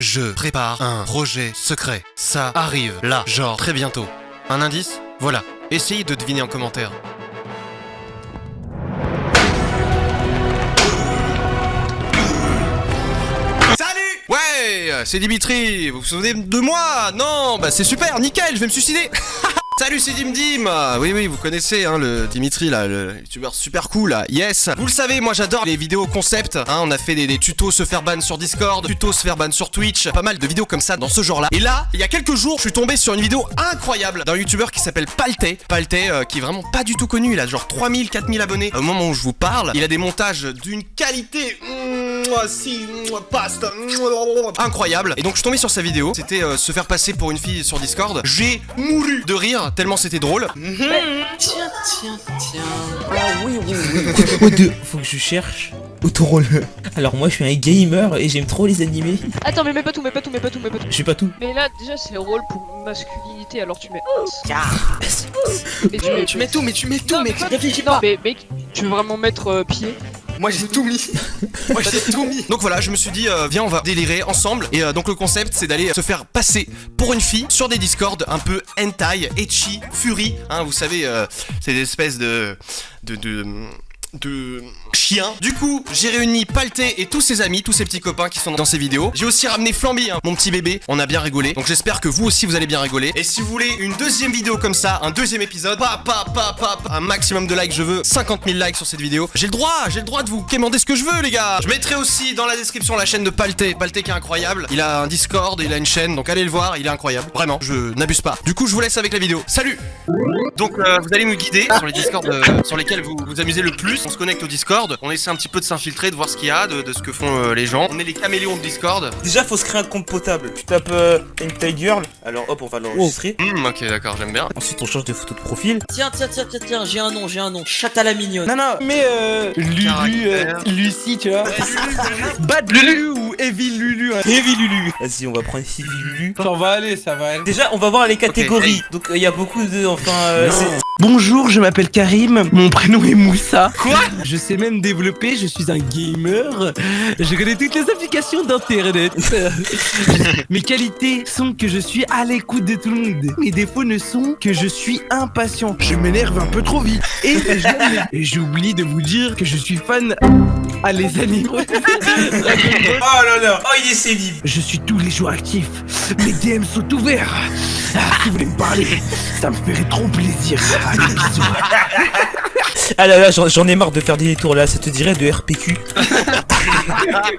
Je prépare un projet secret. Ça arrive là, genre très bientôt. Un indice? Voilà. Essayez de deviner en commentaire. Salut! Ouais, c'est Dimitri. Vous vous souvenez de moi? Non, bah c'est super, nickel, je vais me suicider. Salut, c'est Dim. Oui, vous connaissez hein, le Dimitri là, le youtubeur super cool là. Yes. Vous le savez, moi j'adore les vidéos concept. Hein, on a fait des tutos se faire ban sur Discord, tutos se faire ban sur Twitch, pas mal de vidéos comme ça dans ce genre là. Et là, il y a quelques jours, je suis tombé sur une vidéo incroyable d'un youtubeur qui s'appelle Paltais. Paltais qui est vraiment pas du tout connu, il a genre 3000, 4000 abonnés. Au moment où je vous parle, il a des montages d'une qualité incroyable. Et donc je suis tombé sur sa vidéo, c'était se faire passer pour une fille sur Discord. J'ai mouru de rire tellement c'était drôle. Tiens. Ah oui. Faut que je cherche autorôle. Alors moi je suis un gamer et j'aime trop les animés. Attends, mais mets pas tout. Je sais pas tout. Mais là, déjà, c'est rôle pour masculinité, alors tu mets. Mais Tu mets tout, mais Non, mec, mais réfléchis non, pas. mais mec, tu veux vraiment mettre pied? Moi j'ai tout mis. Moi j'ai tout mis. Donc voilà, je me suis dit, viens, on va délirer ensemble. Et donc le concept, c'est d'aller se faire passer pour une fille sur des Discord un peu hentai, ecchi, fury. Hein, vous savez, c'est des espèces de chiens. Du coup, j'ai réuni Paltais et tous ses amis, tous ses petits copains qui sont dans ces vidéos. J'ai aussi ramené Flamby, hein, mon petit bébé. On a bien rigolé. Donc j'espère que vous aussi vous allez bien rigoler. Et si vous voulez une deuxième vidéo comme ça, un deuxième épisode, un maximum de likes, je veux 50 000 likes sur cette vidéo. J'ai le droit de vous quémander ce que je veux, les gars. Je mettrai aussi dans la description la chaîne de Paltais. Paltais qui est incroyable. Il a un Discord, il a une chaîne, donc allez le voir, il est incroyable. Vraiment, je n'abuse pas. Du coup, je vous laisse avec la vidéo. Salut! Donc vous allez nous guider sur les Discords sur lesquels vous vous amusez le plus. On se connecte au Discord, on essaie un petit peu de s'infiltrer, de voir ce qu'il y a, de ce que font les gens. On est les caméléons de Discord. Déjà faut se créer un compte potable. Tu tapes Hentai Girl, alors hop on va l'enregistrer. Ok, d'accord, j'aime bien. Ensuite on change de photo de profil. Tiens, j'ai un nom. Chatte à la mignonne. Non, mais Lulu, Caractère. Lucie, tu vois. Bad Lulu ou Evil Lulu. Hein. Heavy Lulu. Vas-y on va prendre ici Lulu. Ça va aller. Déjà on va voir les catégories. Donc il y a beaucoup de... Bonjour, je m'appelle Karim, mon prénom est Moussa. Quoi? Je sais même développer, je suis un gamer. Je connais toutes les applications d'internet. Mes qualités sont que je suis à l'écoute de tout le monde. Mes défauts ne sont que je suis impatient. Je m'énerve un peu trop vite. Et j'oublie de vous dire que je suis fan... Ah les animaux. Oh là là. Oh il est sénible. Je suis tous les jours actif. Mes DM sont ouverts. Ah, si vous voulez me parler, ça me ferait trop plaisir. Allez, bisous. Ah là là j'en ai marre de faire des tours là. Ça te dirait de RPQ? Je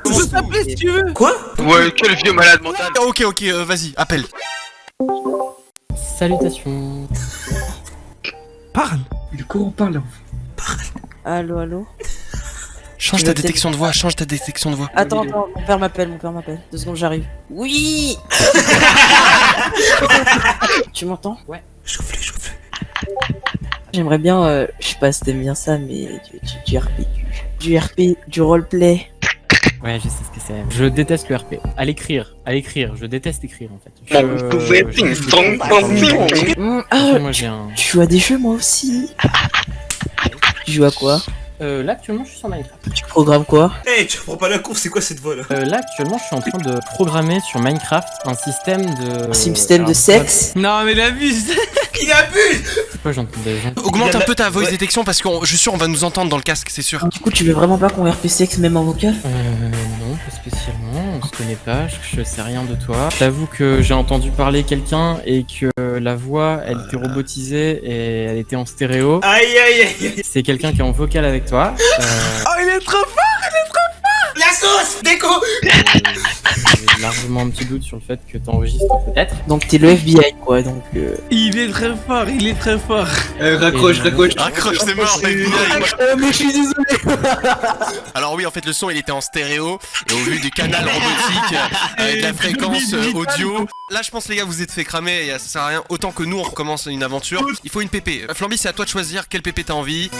peux t'appeler si tu veux. Quoi? Ouais, quel vieux malade mental. Ok, vas-y, appelle. Salutations. Parle. Du coup, on parle. Allô. Change Tu ta veux détection de voix, change ta détection de voix. Attends, mon père m'appelle. 2 secondes, j'arrive. Oui. Tu m'entends? Ouais. Chauffe-le. J'aimerais bien, je sais pas si t'aimes bien ça, mais du RP. Du RP, du roleplay. Ouais, je sais ce que c'est. Je déteste le RP. À l'écrire, je déteste écrire en fait. Moi j'ai un... Tu joues à des jeux, moi aussi. Tu joues à quoi? Là actuellement je suis sur Minecraft. Tu programmes quoi? Hey tu prends pas la course, c'est quoi cette voix là? Là actuellement je suis en train de programmer sur Minecraft un système de... Un système de sexe? Non mais l'abuse. Il abuse. C'est quoi j'entendais? Augmente un peu ta voice Ouais. détection parce que je suis sûr on va nous entendre dans le casque, c'est sûr. Du coup, tu veux vraiment pas qu'on RP sexe même en vocal? Non, pas spécialement, on se connaît pas, je sais rien de toi. J'avoue que j'ai entendu parler quelqu'un et que la voix elle était robotisée et elle était en stéréo. Aïe. C'est quelqu'un qui est en vocal avec toi. Oh il est trop fort. La sauce. Déco. J'ai largement un petit doute sur le fait que t'enregistres peut-être. Donc t'es le FBI quoi, donc Il est très fort. Raccroche. Raccroche, c'est mort, mec. Mais je suis désolé. Alors oui, en fait, le son, il était en stéréo, et au vu du canal robotique, avec la fréquence audio... Là, je pense, les gars, vous êtes fait cramer, et ça sert à rien. Autant que nous, on recommence une aventure, il faut une pépé. Flamby, c'est à toi de choisir quelle pépé t'as envie.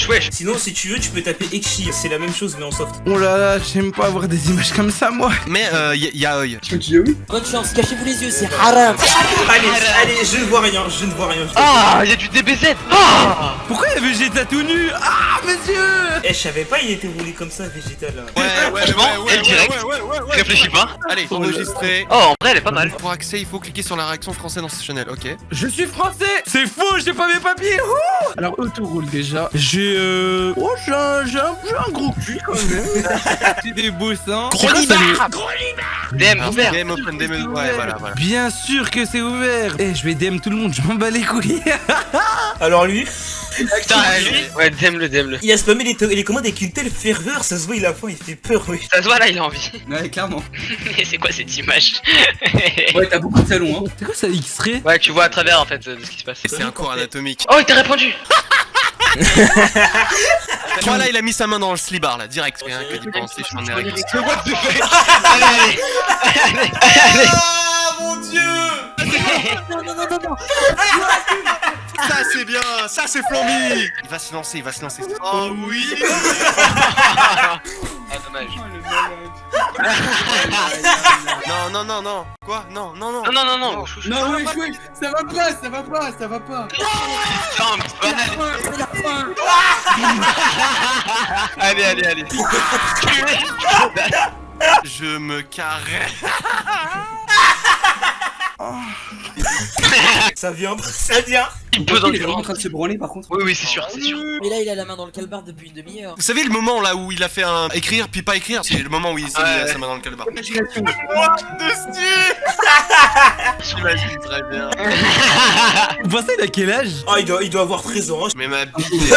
Wesh. Sinon, si tu veux, tu peux taper Ekshi. C'est la même chose, mais en soft. Oh là là, j'aime pas avoir des images comme ça, moi. Mais y a œil. Bonne chance, cachez-vous les yeux, c'est haram. Allez, je ne vois rien. Ah, y'a du DBZ. Ah, Pourquoi il y a Vegeta tout nu? Ah, monsieur. Eh, je savais pas, il était roulé comme ça, végétal. franchement, elle direct. Réfléchis pas. Allez, enregistrer. Oh, en vrai, elle est pas mal. Pour accès, il faut cliquer sur la réaction française dans ce channel, ok. Je suis français. C'est faux, j'ai pas mes papiers. Ouh. Alors, autoroule déjà. J'ai un gros cul quand même. J'ai des beaux seins. DM ouvert. Game open, ouais, voilà. Bien sûr que c'est ouvert. Eh, je vais DM tout le monde, je m'en bats les couilles. Alors lui, Putain, lui. Ouais, DM le. il a spammé les commandes avec une telle ferveur, ça se voit, il a faim, il fait peur, oui. Ça se voit là, il a envie. Ouais, clairement. Mais c'est quoi cette image? Ouais, t'as beaucoup de salons, hein. C'est quoi ça, X-ray? Ouais, tu vois à travers en fait de ce qui se passe. Et c'est un cours anatomique. Oh, il t'a répondu. Voilà, il a mis sa main dans le slibar là, direct. Rien que d'y penser, je m'en ai réglé. Allez. Ah mon dieu! Non. Ça c'est bien, ça c'est Flamby! Il va se lancer. Oh oui! Ah, dommage. Non. Quoi? Non. Non. Non, ouais, ça va pas. Allez. Je me caresse. Ça vient. Il pose dans Il est le vraiment en train de se branler par contre. Oui, c'est sûr. Mais là, il a la main dans le calbar depuis une demi-heure. Vous savez le moment là où il a fait un écrire puis pas écrire? C'est le moment où il s'est mis sa main dans le calbar. J'imagine très bien. Vous pensez il a quel âge? Oh, il doit avoir 13 ans. Mais ma bite Il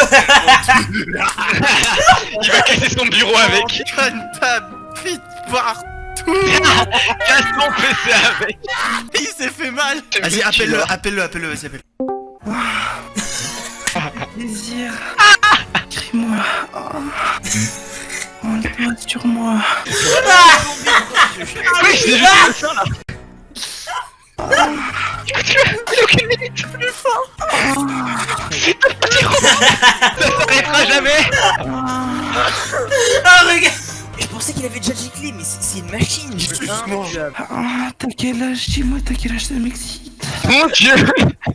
va casser son bureau avec. Conne ta bite partout. Casse ton PC avec. Il s'est fait mal. Vas-y, appelle-le, vas-y, appelle. Désir. Crie-moi. On le doigt sur moi. Oui, c'est juste ça là. Il a aucune limite. Plus fort. C'est ton petit robot. Ça s'arrêtera jamais. Ah, regarde. Je pensais qu'il avait déjà giclé, mais c'est une machine. Ah, t'as quel âge? Dis-moi, t'as quel âge, ça m'excite. Mon dieu.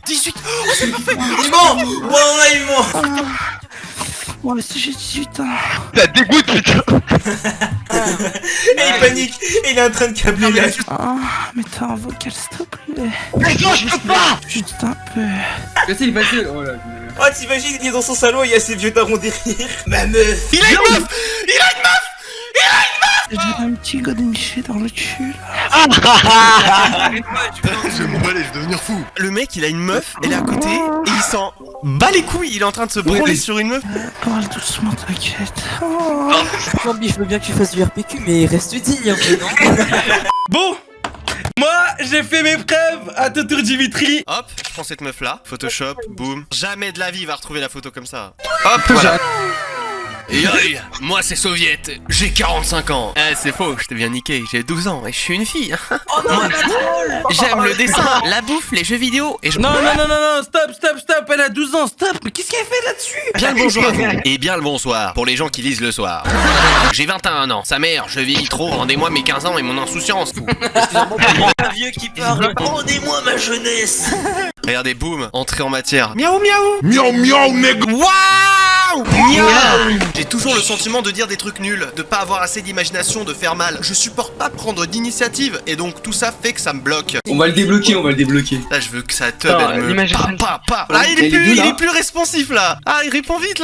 18. Il ment. Ouais, il ment. Ouais, si j'ai 18 ans. Ça dégoûte putain. Et il panique. Et il est en train de câbler là. Ah, mais t'as un vocal, s'il te plaît. Mais non, je peux pas. Juste un peu. Cassez le facile. Oh là. Oh, t'imagines, il est dans son salon et il y a ses vieux darons derrière. Ma meuf. Il a une meuf. J'ai un petit godemiché dans le cul. Je vais m'emballer, je vais devenir fou. Le mec, il a une meuf, elle est à côté, et il s'en bat les couilles. Il est en train de se branler sur une meuf. Parle doucement, t'inquiète. Flamby, je veux bien que tu fasses du RPQ, mais reste digne un peu, non? Bon, moi j'ai fait mes preuves à Totour Dimitri. Hop, je prends cette meuf là, Photoshop, boum. Jamais de la vie il va retrouver la photo comme ça. Hop, voilà. Et aïe, moi c'est soviète, j'ai 45 ans. Eh c'est faux, je t'ai bien niqué, j'ai 12 ans et je suis une fille. Moi, j'aime le dessin, la bouffe, les jeux vidéo et je... Non, stop, elle a 12 ans, stop. Mais qu'est-ce qu'elle fait là-dessus? Bien le bonjour à vous. Et bien le bonsoir pour les gens qui lisent le soir. J'ai 21 ans, sa mère, je vieillis trop, rendez-moi mes 15 ans et mon insouciance. Un vieux qui parle. Rendez-moi ma jeunesse. Regardez, boum, entrée en matière. Miaou nègre. Waouh. J'ai toujours le sentiment de dire des trucs nuls, de pas avoir assez d'imagination, de faire mal. Je supporte pas prendre d'initiative et donc tout ça fait que ça me bloque. On va le débloquer. Là je veux que ça tub, elle me... l'image est Pas. Là il est plus responsif là. Ah il répond vite.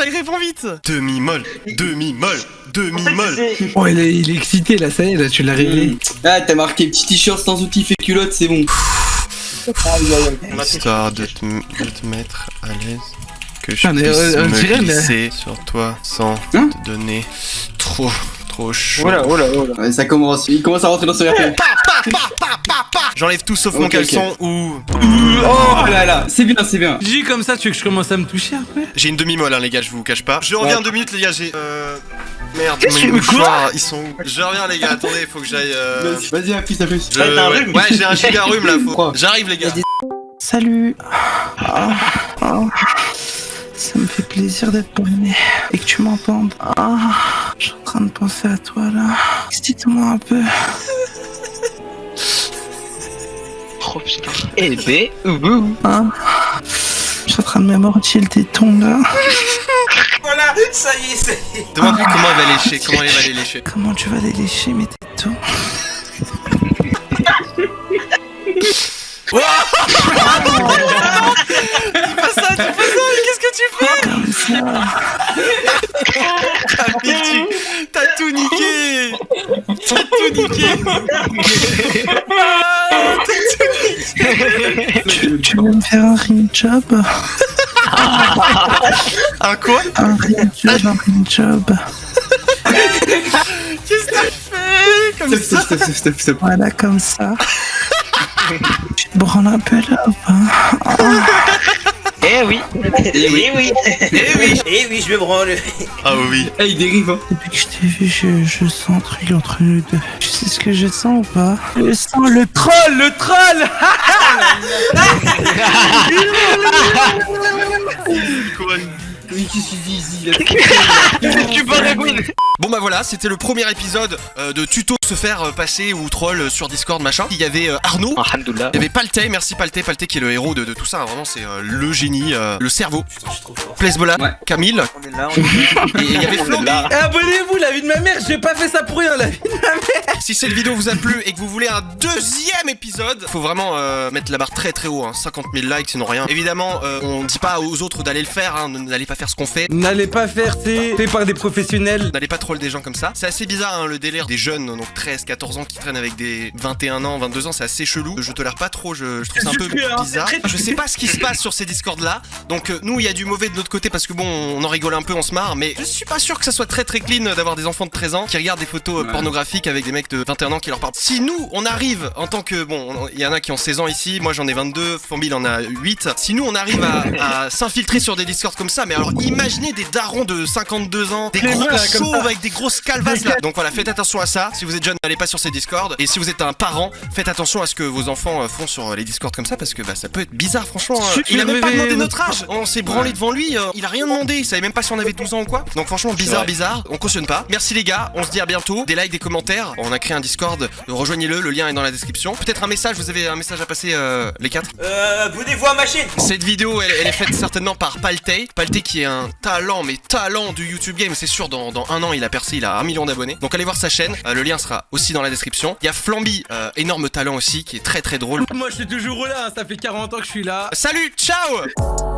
Demi-molle. Oh, il est excité là, ça y est, là, tu l'as réglé. Ah, t'as marqué petit t-shirt sans outil fait culotte, c'est bon. Histoire de te mettre à l'aise, que je Ah, mais, puisse on me dirait, mais- glisser sur toi sans Hein te donner trop chaud. Ouais, ça commence. Il commence à rentrer dans son RP. J'enlève tout sauf mon Ok, caleçon ou... Oh là là, c'est bien. J'ai comme ça, tu veux que je commence à me toucher après? J'ai une demi-molle hein les gars, je vous cache pas. Je reviens 2 minutes les gars, j'ai... Merde, Qu'est-ce que mes tu veux, mouchoirs, ils sont où? Je reviens les gars, attendez, faut que j'aille... Vas-y, appuie, ça fait. Ouais, j'ai un giga rhume là, faut... Quoi? J'arrive les gars. Il y a des Salut. Ça me fait plaisir d'être parmi et que tu m'entendes. Je suis en train de penser à toi là. Excite-moi un peu. Oh putain. Eh ben, ouh. Je suis en train de m'amortir le téton là. Voilà, ça y est, ça y est. Demande-lui comment elle va lécher, comment elle va les lécher. Comment tu vas les lécher mes tétons? Dis pas ça, qu'est-ce que tu fais? Comme ça. T'as tout niqué. T'as tout niqué. Tu veux me faire un ring job? Un quoi? Un ring job. Qu'est-ce que t'as fait? Comme ça? Stop. Voilà, comme ça. Tu te branles un peu là ou pas? Eh oui. Eh oui, je me branle. Ah oui. Eh, il dérive, hein. Depuis que je t'ai vu, je sens un truc entre nous deux. Tu sais ce que je sens ou pas? Je sens le troll. Mais qu'est-ce qu'il dit ici là? Tu peux répondre. Bon bah voilà, c'était le premier épisode de tuto se faire passer ou troll sur Discord machin. Il y avait Arnaud, Alhamdoulilah. il y avait Paltay, merci Paltay qui est le héros de tout ça, hein. Vraiment c'est le génie, le cerveau. Putain, je suis trop fort. Placebola, Ouais. Camille, On est là, et il y avait Flamby. Abonnez-vous, la vie de ma mère, j'ai pas fait ça pour rien, la vie. Si cette vidéo vous a plu et que vous voulez un deuxième épisode, faut vraiment mettre la barre très très haut, hein. 50 000 likes sinon rien. Évidemment, on dit pas aux autres d'aller le faire, hein. N'allez pas faire ce qu'on fait. N'allez pas faire, c'est fait par des professionnels. N'allez pas troll des gens comme ça. C'est assez bizarre hein, le délire des jeunes, donc 13, 14 ans qui traînent avec des 21 ans, 22 ans, c'est assez chelou. Je tolère pas trop, je trouve ça un peu bizarre. Je sais pas ce qui se passe sur ces Discord là. Donc nous il y a du mauvais de notre côté parce que bon on en rigole un peu, on se marre, mais je suis pas sûr que ça soit très très clean d'avoir des enfants de 13 ans qui regardent des photos pornographiques avec des mecs de 21 ans qui leur parlent. Si nous on arrive en tant que bon, il y en a qui ont 16 ans ici, moi j'en ai 22, Fambil en a 8. Si nous on arrive à s'infiltrer sur des Discord comme ça, mais alors imaginez des darons de 52 ans, des gros chauves avec des grosses calvasses là. Donc voilà, faites attention à ça. Si vous êtes jeune, n'allez pas sur ces Discord. Et si vous êtes un parent, faites attention à ce que vos enfants font sur les Discord comme ça parce que bah ça peut être bizarre franchement. Il a même pas demandé notre âge. On s'est branlé devant lui, il a rien demandé, il savait même pas si on avait 12 ans ou quoi. Donc franchement bizarre, on cautionne pas. Merci les gars, on se dit à bientôt. Des likes, des commentaires. On a créé un Discord, rejoignez-le, le lien est dans la description. Peut-être un message, vous avez un message à passer les 4. Abonnez-vous à ma chaîne. Cette vidéo elle est faite certainement par Paltay qui est un talent du YouTube game, c'est sûr dans un an il a percé, il a 1 million d'abonnés. Donc allez voir sa chaîne, le lien sera aussi dans la description. Il y a Flamby, énorme talent aussi, qui est très très drôle. Moi je suis toujours là, ça fait 40 ans que je suis là. Salut, ciao.